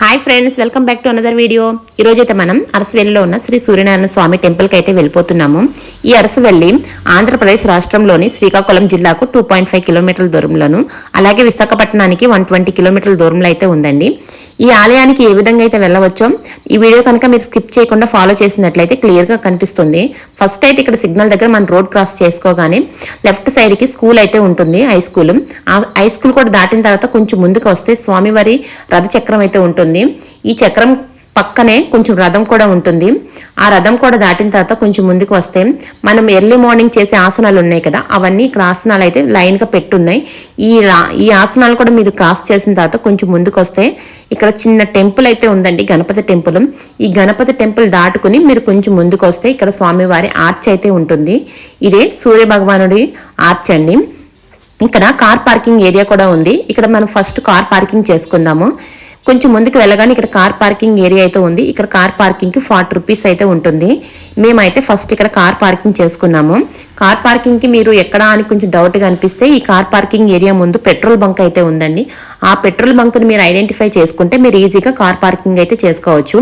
Hi friends, welcome back to another video. ఈరోజైతే మనం అరసవెల్లిలో ఉన్న శ్రీ సూర్యనారాయణ స్వామి టెంపుల్కి అయితే వెళ్ళిపోతున్నాము. ఈ అరసవెల్లి ఆంధ్రప్రదేశ్ రాష్ట్రంలోని శ్రీకాకుళం జిల్లాకు 2.5 కిలోమీటర్ల దూరంలోను, అలాగే విశాఖపట్నానికి 120 కిలోమీటర్ల దూరంలో అయితే ఉందండి. ఈ ఆలయానికి ఏ విధంగా అయితే వెళ్ళవచ్చో ఈ వీడియో కనుక మీరు స్కిప్ చేయకుండా ఫాలో చేసినట్లయితే క్లియర్గా కనిపిస్తుంది. ఫస్ట్ అయితే ఇక్కడ సిగ్నల్ దగ్గర మనం రోడ్ క్రాస్ చేసుకోగానే లెఫ్ట్ సైడ్కి స్కూల్ అయితే ఉంటుంది, హై స్కూల్. ఆ హై స్కూల్ కూడా దాటిన తర్వాత కొంచెం ముందుకు వస్తే స్వామివారి రథచక్రం అయితే ఉంటుంది. ఈ చక్రం పక్కనే కొంచెం రథం కూడా ఉంటుంది. ఆ రథం కూడా దాటిన తర్వాత కొంచెం ముందుకు వస్తే మనం ఎర్లీ మార్నింగ్ చేసే ఆసనాలు ఉన్నాయి కదా, అవన్నీ ఇక్కడ ఆసనాలు అయితే లైన్గా పెట్టున్నాయి. ఈ ఆసనాలు కూడా మీరు క్రాస్ చేసిన తర్వాత కొంచెం ముందుకు వస్తే ఇక్కడ చిన్న టెంపుల్ అయితే ఉందండి, గణపతి టెంపుల్. ఈ గణపతి టెంపుల్ దాటుకుని మీరు కొంచెం ముందుకు వస్తే ఇక్కడ స్వామివారి ఆర్చ్ అయితే ఉంటుంది. ఇదే సూర్య భగవానుడి ఆర్చ్ అండి. ఇక్కడ కార్ పార్కింగ్ ఏరియా కూడా ఉంది. ఇక్కడ మనం ఫస్ట్ కార్ పార్కింగ్ చేసుకుందాము. కొంచెం ముందుకు వెళ్ళగానే ఇక్కడ కార్ పార్కింగ్ ఏరియా అయితే ఉంది. ఇక్కడ కార్ పార్కింగ్కి 40 రూపీస్ అయితే ఉంటుంది. మేమైతే ఫస్ట్ ఇక్కడ కార్ పార్కింగ్ చేసుకున్నాము. కార్ పార్కింగ్కి మీరు ఎక్కడా అని కొంచెం డౌట్గా అనిపిస్తే ఈ కార్ పార్కింగ్ ఏరియా ముందు పెట్రోల్ బంక్ అయితే ఉందండి. ఆ పెట్రోల్ బంక్ని మీరు ఐడెంటిఫై చేసుకుంటే మీరు ఈజీగా కార్ పార్కింగ్ అయితే చేసుకోవచ్చు.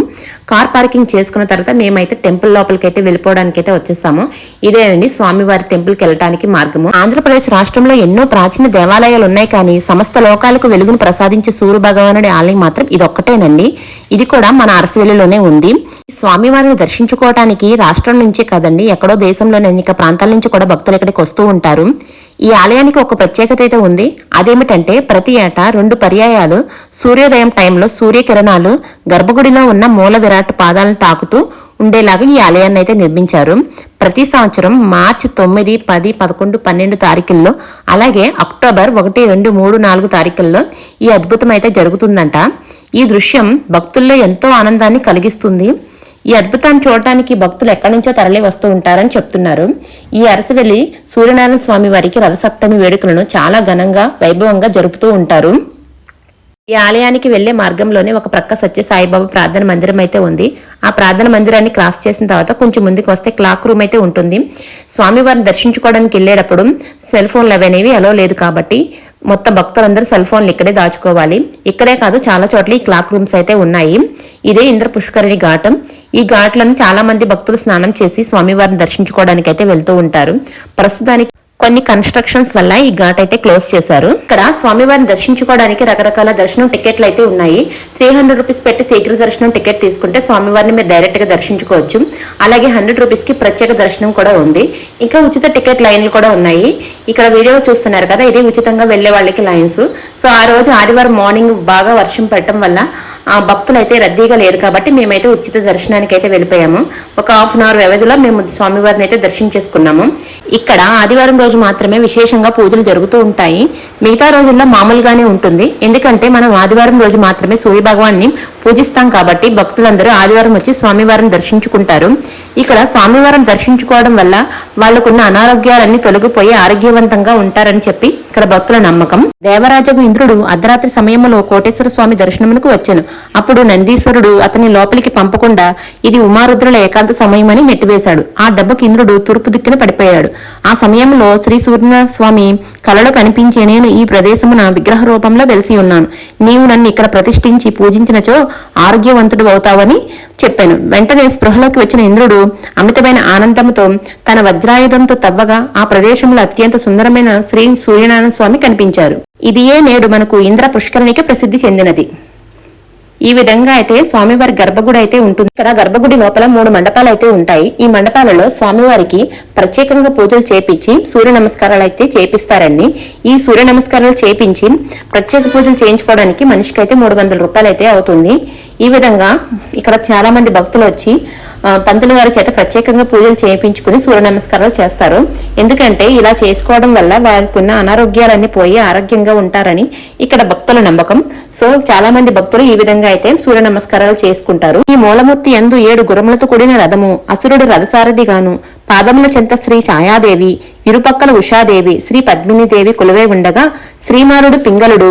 కార్ పార్కింగ్ చేసుకున్న తర్వాత మేమైతే టెంపుల్ లోపలికి అయితే వెళ్ళిపోవడానికి అయితే వచ్చేసాము. ఇదేనండి స్వామివారి టెంపుల్కి వెళ్ళడానికి మార్గము. ఆంధ్రప్రదేశ్ రాష్ట్రంలో ఎన్నో ప్రాచీన దేవాలయాలు ఉన్నాయి, కానీ సమస్త లోకాలకు వెలుగును ప్రసాదించే సూర్య భగవానుడి ఆలయం మాత్రం ఇదొక్కటేనండి. ఇది కూడా మన అరసవెల్లిలోనే ఉంది. స్వామివారిని దర్శించుకోవడానికి రాష్ట్రం నుంచే కదండి, ఎక్కడో దేశంలోని అనేక ప్రాంతాల నుంచి కూడా భక్తులు ఇక్కడికి వస్తూ ఉంటారు. ఈ ఆలయానికి ఒక ప్రత్యేకత అయితే ఉంది. అదేమిటంటే ప్రతి ఏటా 2 పర్యాయాలు సూర్యోదయం టైంలో సూర్యకిరణాలు గర్భగుడిలో ఉన్న మూల విరాట్ పాదాలను తాకుతూ ఉండేలాగా ఈ ఆలయాన్ని అయితే నిర్మించారు. ప్రతి సంవత్సరం మార్చి 9, 10, 11, 12 తారీఖుల్లో, అలాగే అక్టోబర్ 1, 2, 3, 4 తారీఖుల్లో ఈ అద్భుతం అయితే జరుగుతుందంట. ఈ దృశ్యం భక్తుల్లో ఎంతో ఆనందాన్ని కలిగిస్తుంది. ఈ అద్భుతాన్ని చూడటానికి భక్తులు ఎక్కడి నుంచో తరలి వస్తూ ఉంటారని చెప్తున్నారు. ఈ అరసవెల్లి సూర్యనారాయణ స్వామి వారికి రథసప్తమి వేడుకలను చాలా ఘనంగా వైభవంగా జరుపుతూ ఉంటారు. ఈ ఆలయానికి వెళ్లే మార్గంలోనే ఒక ప్రక్క సత్య సాయిబాబా ప్రార్థన మందిరం అయితే ఉంది. ఆ ప్రార్థన మందిరాన్ని క్రాస్ చేసిన తర్వాత కొంచెం ముందుకు వస్తే క్లాక్ రూమ్ అయితే ఉంటుంది. స్వామివారిని దర్శించుకోవడానికి వెళ్ళేటప్పుడు సెల్ ఫోన్లు అనేవి అలో లేదు కాబట్టి మొత్తం భక్తులందరూ సెల్ ఫోన్లు ఇక్కడే దాచుకోవాలి. ఇక్కడే కాదు, చాలా చోట్ల ఈ క్లాక్ రూమ్స్ అయితే ఉన్నాయి. ఇదే ఇంద్ర పుష్కరిణి ఘాటం. ఈ ఘాట్లను చాలా మంది భక్తులు స్నానం చేసి స్వామివారిని దర్శించుకోవడానికి అయితే వెళ్తూ ఉంటారు. ప్రస్తుతానికి కొన్ని కన్స్ట్రక్షన్స్ వల్ల ఈ ఘాట్ అయితే క్లోజ్ చేశారు. ఇక్కడ స్వామివారిని దర్శించుకోవడానికి రకరకాల దర్శనం టికెట్లు అయితే ఉన్నాయి. 300 రూపీస్ పెట్టి శీఘ్ర దర్శనం టికెట్ తీసుకుంటే స్వామివారిని మీరు డైరెక్ట్ గా దర్శించుకోవచ్చు. అలాగే 100 రూపీస్ కి ప్రత్యేక దర్శనం కూడా ఉంది. ఇంకా ఉచిత టికెట్ లైన్లు కూడా ఉన్నాయి. ఇక్కడ వీడియో చూస్తున్నారు కదా, ఇది ఉచితంగా వెళ్లే వాళ్ళకి లైన్స్. సో ఆ రోజు ఆదివారం మార్నింగ్ బాగా వర్షం పడటం వల్ల భక్తులు అయితే రద్దీగా లేరు కాబట్టి మేమైతే ఉచిత దర్శనానికి అయితే వెళ్ళిపోయాము. ఒక హాఫ్ అన్ అవర్ వ్యవధిలో మేము స్వామివారిని అయితే దర్శించేసుకున్నాము. ఇక్కడ ఆదివారం రోజు మాత్రమే విశేషంగా పూజలు జరుగుతూ ఉంటాయి. మిగతా రోజుల్లో మామూలుగానే ఉంటుంది. ఎందుకంటే మనం ఆదివారం రోజు మాత్రమే సూర్య భగవాన్ని పూజిస్తాం కాబట్టి భక్తులందరూ ఆదివారం వచ్చి స్వామివారిని దర్శించుకుంటారు. ఇక్కడ స్వామివారిని దర్శించుకోవడం వల్ల వాళ్లకున్న అనారోగ్యాలన్నీ తొలగిపోయి ఆరోగ్యవంతంగా ఉంటారని చెప్పి ఇక్కడ భక్తుల నమ్మకం. దేవరాజగు ఇంద్రుడు అర్ధరాత్రి సమయంలో కోటేశ్వర స్వామి దర్శనమునకు వచ్చాను. అప్పుడు నందీశ్వరుడు అతని లోపలికి పంపకుండా ఇది ఉమారుద్రుల ఏకాంత సమయమని నెట్టివేశాడు. ఆ దెబ్బకు ఇంద్రుడు తూర్పు దిక్కున పడిపోయాడు. ఆ సమయంలో శ్రీ సూర్యనారాయణ స్వామి కలలో కనిపించే, నేను ఈ ప్రదేశమున విగ్రహ రూపంలో వెలిసి ఉన్నాను, నీవు నన్ను ఇక్కడ ప్రతిష్ఠించి పూజించినచో ఆరోగ్యవంతుడు అవుతావని చెప్పాను. వెంటనే స్పృహలోకి వచ్చిన ఇంద్రుడు అమితమైన ఆనందంతో తన వజ్రాయుధంతో తవ్వగా ఆ ప్రదేశంలో అత్యంత సుందరమైన శ్రీ సూర్యనారాయణ స్వామి కనిపించారు. ఇదియే నేడు మనకు ఇంద్ర పుష్కరిణికి ప్రసిద్ధి చెందినది. ఈ విధంగా అయితే స్వామివారి గర్భగుడి అయితే ఉంటుంది. ఇక్కడ గర్భగుడి లోపల 3 మండపాలు అయితే ఉంటాయి. ఈ మండపాలలో స్వామివారికి ప్రత్యేకంగా పూజలు చేపించి సూర్య నమస్కారాలు అయితే చేపిస్తారండి. ఈ సూర్య నమస్కారాలు చేపించి ప్రత్యేక పూజలు చేయించుకోవడానికి మనిషికి అయితే 300 రూపాయలు అయితే అవుతుంది. ఈ విధంగా ఇక్కడ చాలా మంది భక్తులు వచ్చి పంతులు గారి చేత ప్రత్యేకంగా పూజలు చేయించుకుని సూర్య నమస్కారాలు చేస్తారు. ఎందుకంటే ఇలా చేసుకోవడం వల్ల వారికి ఉన్న అనారోగ్యాలన్నీ పోయి ఆరోగ్యంగా ఉంటారని ఇక్కడ భక్తుల నమ్మకం. సో చాలా మంది భక్తులు ఈ విధంగా అయితే సూర్య నమస్కారాలు చేసుకుంటారు. ఈ మూలమూర్తి యందు 7 గుర్రములతో కూడిన రథము, అసురుడు రథసారథిగాను, పాదముల చెంత శ్రీ ఛాయాదేవి, ఇరుపక్కల ఉషాదేవి, శ్రీ పద్మినీదేవి కొలువై ఉండగా శ్రీమారుడు పింగళుడు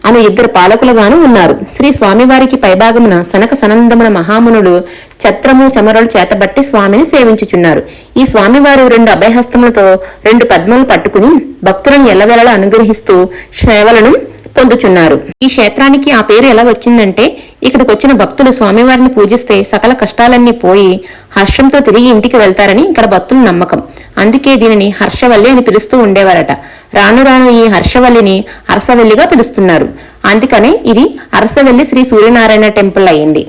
అను 2 పాలకులుగాను ఉన్నారు. శ్రీ స్వామివారికి పైభాగమున సనక సనందమున మహామునులు ఛత్రము చమరలు చేతబట్టి స్వామిని సేవించుచున్నారు. ఈ స్వామివారు 2 అభయహస్తములతో 2 పద్మలు పట్టుకుని భక్తులను ఎల్లవేళలా అనుగ్రహిస్తూ సేవలను పొందుచున్నారు. ఈ క్షేత్రానికి ఆ పేరు ఎలా వచ్చిందంటే ఇక్కడికి వచ్చిన భక్తులు స్వామివారిని పూజిస్తే సకల కష్టాలన్నీ పోయి హర్షంతో తిరిగి ఇంటికి వెళ్తారని ఇక్కడ భక్తుల నమ్మకం. అందుకే దీనిని హర్షవల్లి అని పిలుస్తూ ఉండేవారట. రాను రాను ఈ హర్షవల్లిని అరసవల్లిగా పిలుస్తున్నారు. అందుకనే ఇది అరసవల్లి శ్రీ సూర్యనారాయణ టెంపుల్ అయింది.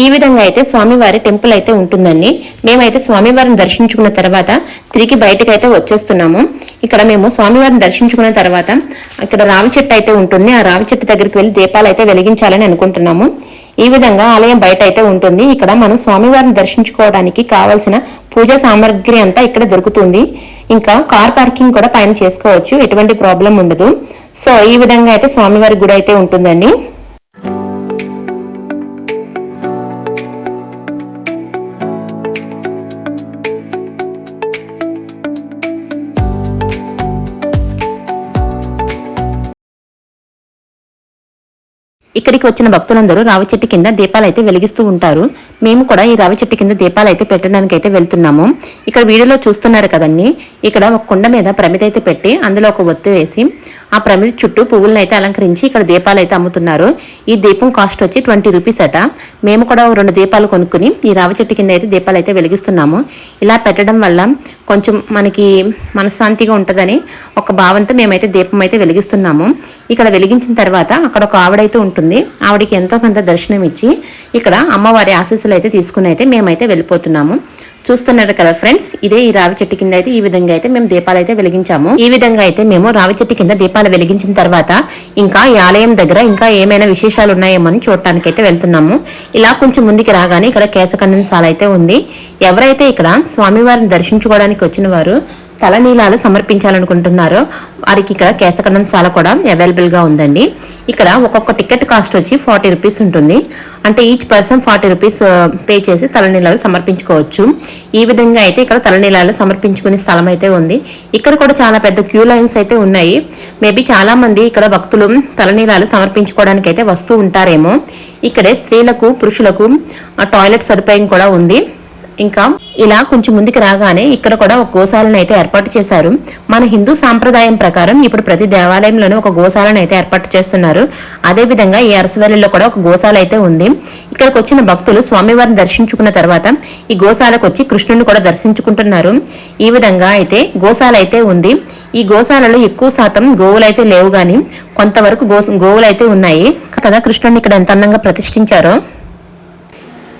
ఈ విధంగా అయితే స్వామివారి టెంపుల్ అయితే ఉంటుందండి. మేమైతే స్వామివారిని దర్శించుకున్న తర్వాత తిరిగి బయటకైతే వచ్చేస్తున్నాము. ఇక్కడ మేము స్వామివారిని దర్శించుకున్న తర్వాత ఇక్కడ రావి చెట్టు అయితే ఉంటుంది. ఆ రావి చెట్టు దగ్గరికి వెళ్ళి దీపాలు అయితే వెలిగించాలని అనుకుంటున్నాము. ఈ విధంగా ఆలయం బయట అయితే ఉంటుంది. ఇక్కడ మనం స్వామివారిని దర్శించుకోవడానికి కావాల్సిన పూజా సామాగ్రి అంతా ఇక్కడ దొరుకుతుంది. ఇంకా కార్ పార్కింగ్ కూడా పైన చేసుకోవచ్చు, ఎటువంటి ప్రాబ్లం ఉండదు. సో ఈ విధంగా అయితే స్వామివారి గుడి అయితే ఉంటుందండి. ఇక్కడికి వచ్చిన భక్తులందరూ రావి చెట్టు కింద దీపాలు అయితే వెలిగిస్తూ ఉంటారు. మేము కూడా ఈ రావి చెట్టు కింద దీపాలు అయితే పెట్టడానికి అయితే వెళ్తున్నాము. ఇక్కడ వీడియోలో చూస్తున్నారు కదండి, ఇక్కడ ఒక కుండ మీద ప్రమిద అయితే పెట్టి అందులో ఒక ఒత్తి వేసి ఆ ప్రమిద చుట్టూ పువ్వులను అయితే అలంకరించి ఇక్కడ దీపాలు అయితే అమ్ముతున్నారు. ఈ దీపం కాస్ట్ వచ్చి 20 రూపీస్ అట. మేము కూడా 2 దీపాలు కొనుక్కుని ఈ రావి చెట్టు కింద అయితే దీపాలు అయితే వెలిగిస్తున్నాము. ఇలా పెట్టడం వల్ల కొంచెం మనకి మనశ్శాంతిగా ఉంటుందని ఒక భావంతో మేమైతే దీపం అయితే వెలిగిస్తున్నాము. ఇక్కడ వెలిగించిన తర్వాత అక్కడ ఒక ఆవిడైతే ఉంటుంది. ఆవిడకి ఎంతో కొంత దర్శనం ఇచ్చి ఇక్కడ అమ్మవారి ఆశీస్సులు అయితే తీసుకుని అయితే మేమైతే వెళ్ళిపోతున్నాము. చూస్తున్నారు కదా ఫ్రెండ్స్, ఇదే ఈ రావి చెట్టు కింద అయితే ఈ విధంగా అయితే మేము దీపాలు అయితే వెలిగించాము. ఈ విధంగా అయితే మేము రావి చెట్టు కింద దీపాలు వెలిగించిన తర్వాత ఇంకా ఈ ఆలయం దగ్గర ఇంకా ఏమైనా విశేషాలు ఉన్నాయేమో అని చూడటానికి అయితే వెళ్తున్నాము. ఇలా కొంచెం ముందుకి రాగానే ఇక్కడ కేశఖండనశాల అయితే ఉంది. ఎవరైతే ఇక్కడ స్వామివారిని దర్శించుకోవడానికి వచ్చిన వారు తలనీలాలు సమర్పించాలనుకుంటున్నారో వారికి ఇక్కడ కేశఖండనశాల కూడా అవైలబుల్ గా ఉందండి. ఇక్కడ ఒక్కొక్క టికెట్ కాస్ట్ వచ్చి 40 రూపీస్ ఉంటుంది. అంటే ఈచ్ పర్సన్ 40 రూపీస్ పే చేసి తలనీలాలు సమర్పించుకోవచ్చు. ఈ విధంగా అయితే ఇక్కడ తలనీలాలు సమర్పించుకునే స్థలం అయితే ఉంది. ఇక్కడ కూడా చాలా పెద్ద క్యూ లైన్స్ అయితే ఉన్నాయి. మేబీ చాలా మంది ఇక్కడ భక్తులు తలనీలాలు సమర్పించుకోవడానికి అయితే వస్తూ ఉంటారేమో. ఇక్కడే స్త్రీలకు పురుషులకు టాయిలెట్ సదుపాయం కూడా ఉంది. ఇంకా ఇలా కొంచెం ముందుకు రాగానే ఇక్కడ కూడా ఒక గోశాలను అయితే ఏర్పాటు చేశారు. మన హిందూ సాంప్రదాయం ప్రకారం ఇప్పుడు ప్రతి దేవాలయంలోనూ ఒక గోశాలను అయితే ఏర్పాటు చేస్తున్నారు. అదే విధంగా ఈ అరసవల్లిలో కూడా ఒక గోశాల అయితే ఉంది. ఇక్కడికి వచ్చిన భక్తులు స్వామివారిని దర్శించుకున్న తర్వాత ఈ గోశాలకు వచ్చి కృష్ణుని కూడా దర్శించుకుంటున్నారు. ఈ విధంగా అయితే గోశాల అయితే ఉంది. ఈ గోశాలలో ఎక్కువ శాతం గోవులు అయితే లేవు, గాని కొంతవరకు గోవులు అయితే ఉన్నాయి కదా. కృష్ణుని ఇక్కడ ఎంత అందంగా ప్రతిష్ఠించారో.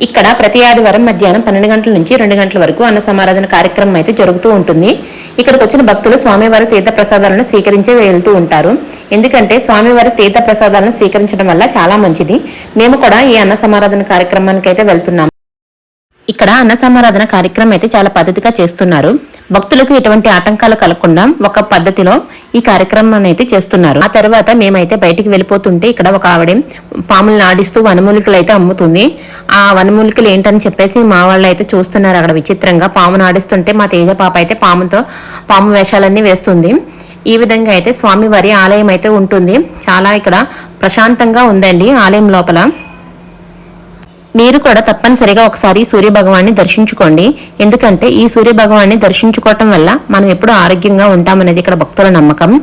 ఇక్కడ ప్రతి ఆదివారం మధ్యాహ్నం 12 గంటల నుంచి 2 గంటల వరకు అన్న సమారాధన కార్యక్రమం అయితే జరుగుతూ ఉంటుంది. ఇక్కడికి వచ్చిన భక్తులు స్వామివారి తీర్థ ప్రసాదాలను స్వీకరించే వెళ్తూ ఉంటారు. ఎందుకంటే స్వామివారి తీర్థ ప్రసాదాలను స్వీకరించడం వల్ల చాలా మంచిది. మేము కూడా ఈ అన్న సమారాధన కార్యక్రమానికి అయితే వెళ్తున్నాము. ఇక్కడ అన్న సమారాధన కార్యక్రమం అయితే చాలా పద్ధతిగా చేస్తున్నారు. భక్తులకు ఎటువంటి ఆటంకాలు కలగకుండా ఒక పద్ధతిలో ఈ కార్యక్రమాన్ని అయితే చేస్తున్నారు. ఆ తర్వాత మేమైతే బయటికి వెళ్ళిపోతుంటే ఇక్కడ ఒక ఆవిడ పాములను ఆడిస్తూ వనమూలికలు అయితే అమ్ముతుంది. ఆ వనమూలికలు ఏంటని చెప్పేసి మా వాళ్ళు అయితే చూస్తున్నారు అక్కడ విచిత్రంగా. పామును ఆడిస్తుంటే మా తేజ పాప అయితే పాము వేషాలన్నీ వేస్తుంది. ఈ విధంగా అయితే స్వామివారి ఆలయం అయితే ఉంటుంది. చాలా ఇక్కడ ప్రశాంతంగా ఉందండి ఆలయం లోపల. మీరు కూడా తప్పనిసరిగా ఒకసారి సూర్య భగవాన్ని దర్శించుకోండి. ఎందుకంటే ఈ సూర్య భగవాన్ని దర్శించుకోవటం వల్ల మనం ఎప్పుడూ ఆరోగ్యంగా ఉంటామనేది ఇక్కడ భక్తుల నమ్మకం.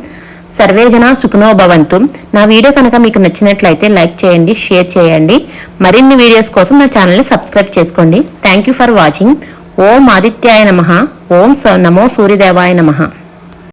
సర్వేజన సుఖనో భవంతు. నా వీడియో కనుక మీకు నచ్చినట్లయితే లైక్ చేయండి, షేర్ చేయండి. మరిన్ని వీడియోస్ కోసం నా ఛానల్ని సబ్స్క్రైబ్ చేసుకోండి. Thank you for watching. ఓం ఆదిత్యాయ నమః. ఓం నమో సూర్యదేవాయ నమః.